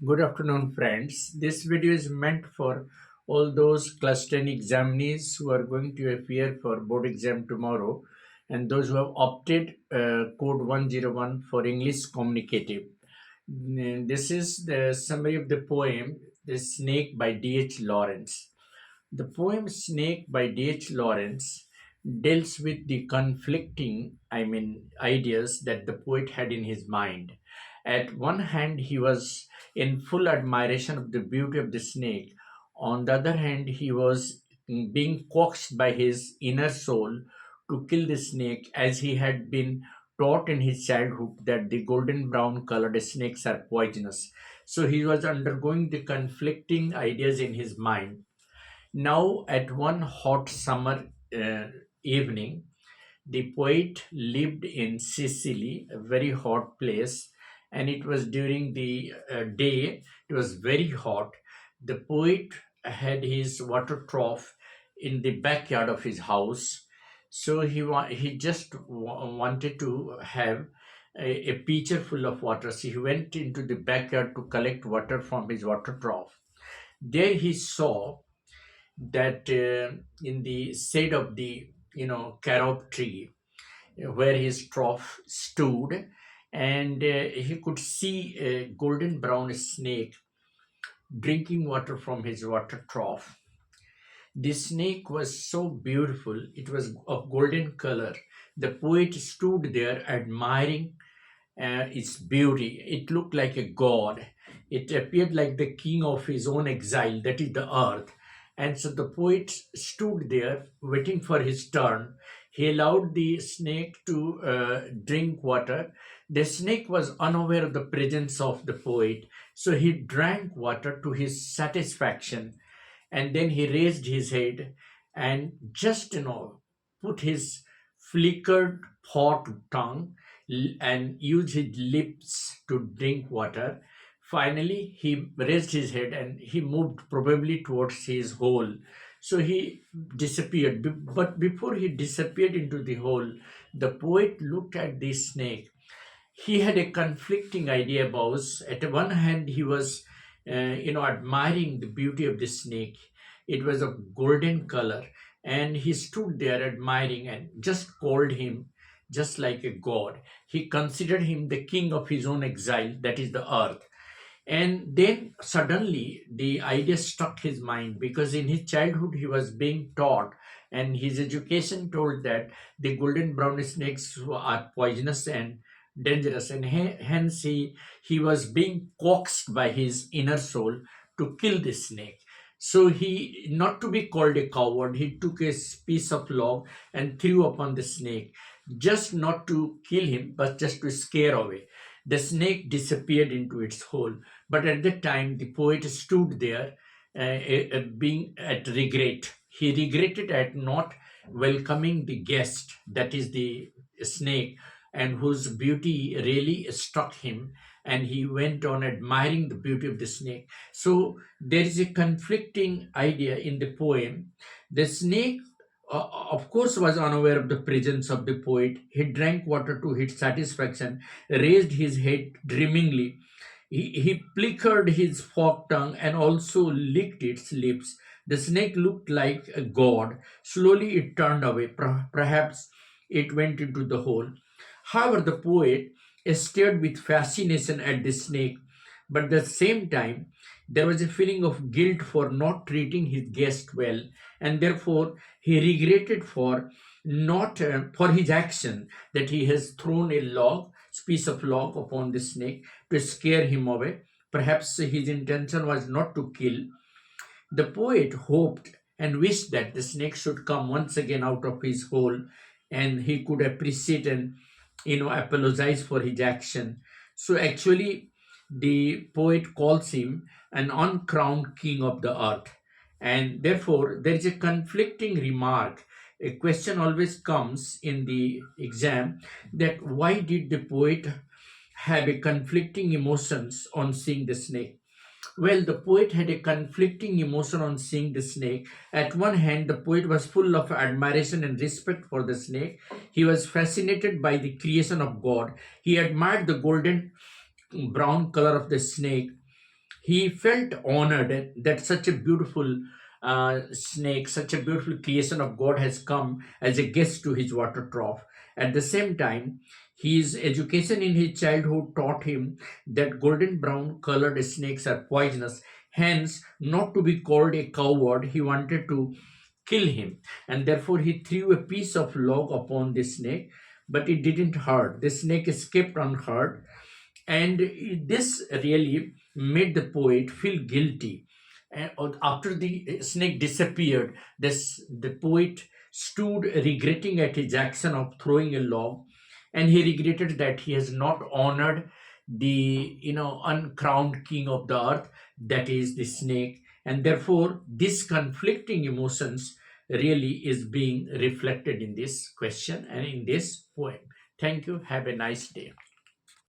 Good afternoon, friends. This video is meant for all those class 10 examinees who are going to appear for board exam tomorrow and those who have opted code 101 for English communicative. This is the summary of the poem The Snake by D.H. Lawrence. The poem Snake by D.H. Lawrence deals with the conflicting, ideas that the poet had in his mind. At one hand, he was in full admiration of the beauty of the snake. On the other hand, he was being coaxed by his inner soul to kill the snake, as he had been taught in his childhood that the golden brown colored snakes are poisonous. So he was undergoing the conflicting ideas in his mind. Now, at one hot summer evening, the poet lived in Sicily, a very hot place, and it was during the day, it was very hot. The poet had his water trough in the backyard of his house. So he just wanted to have a pitcher full of water. So he went into the backyard to collect water from his water trough. There he saw that in the shade of the carob tree where his trough stood, and he could see a golden brown snake drinking water from his water trough. The snake was so beautiful, it was of golden color. The poet stood there admiring its beauty. It looked like a god. It appeared like the king of his own exile, that is the earth. And so the poet stood there waiting for his turn. He allowed the snake to drink water. The snake was unaware of the presence of the poet, so he drank water to his satisfaction, and then he raised his head and just put his flickered forked tongue and used his lips to drink water. Finally he raised his head and he moved probably towards his hole. So he disappeared. But before he disappeared into the hole, the poet looked at the snake. He had a conflicting idea about. At one hand, he was admiring the beauty of the snake. It was of golden color, and he stood there admiring and just called him just like a god. He considered him the king of his own exile, that is the earth. And then suddenly the idea struck his mind, because in his childhood he was being taught, and his education told that the golden brown snakes are poisonous and dangerous, and hence he was being coaxed by his inner soul to kill the snake. So he, not to be called a coward, he took a piece of log and threw upon the snake, just not to kill him, but just to scare away. The snake disappeared into its hole, but at that time the poet stood there, being at regret. He regretted at not welcoming the guest, that is the snake, and whose beauty really struck him, and he went on admiring the beauty of the snake. So there is a conflicting idea in the poem. The snake, of course, was unaware of the presence of the poet. He drank water to his satisfaction, raised his head dreamingly. He flickered his forked tongue and also licked its lips. The snake looked like a god. Slowly it turned away. Perhaps it went into the hole. However, the poet stared with fascination at the snake, but at the same time, there was a feeling of guilt for not treating his guest well, and therefore he regretted for not for his action, that he has thrown a piece of log upon the snake to scare him away. Perhaps his intention was not to kill. The poet hoped and wished that the snake should come once again out of his hole, and he could appreciate and apologize for his action. So actually, the poet calls him an uncrowned king of the earth, and therefore there is a conflicting remark. A question always comes in the exam, that why did the poet have a conflicting emotions on seeing the snake? Well, the poet had a conflicting emotion on seeing the snake. At one hand, the poet was full of admiration and respect for the snake. He was fascinated by the creation of God. He admired the golden brown color of the snake. He felt honored that such a beautiful snake, such a beautiful creation of God has come as a guest to his water trough. At the same time, his education in his childhood taught him that golden brown colored snakes are poisonous. Hence, not to be called a coward, he wanted to kill him, and therefore he threw a piece of log upon the snake, but it didn't hurt. The snake escaped unhurt, and this really made the poet feel guilty. And after the snake disappeared, the poet stood regretting at his action of throwing a log, and he regretted that he has not honored the uncrowned king of the earth, that is the snake. And therefore this conflicting emotions really is being reflected in this question and in this poem. Thank you. Have a nice day.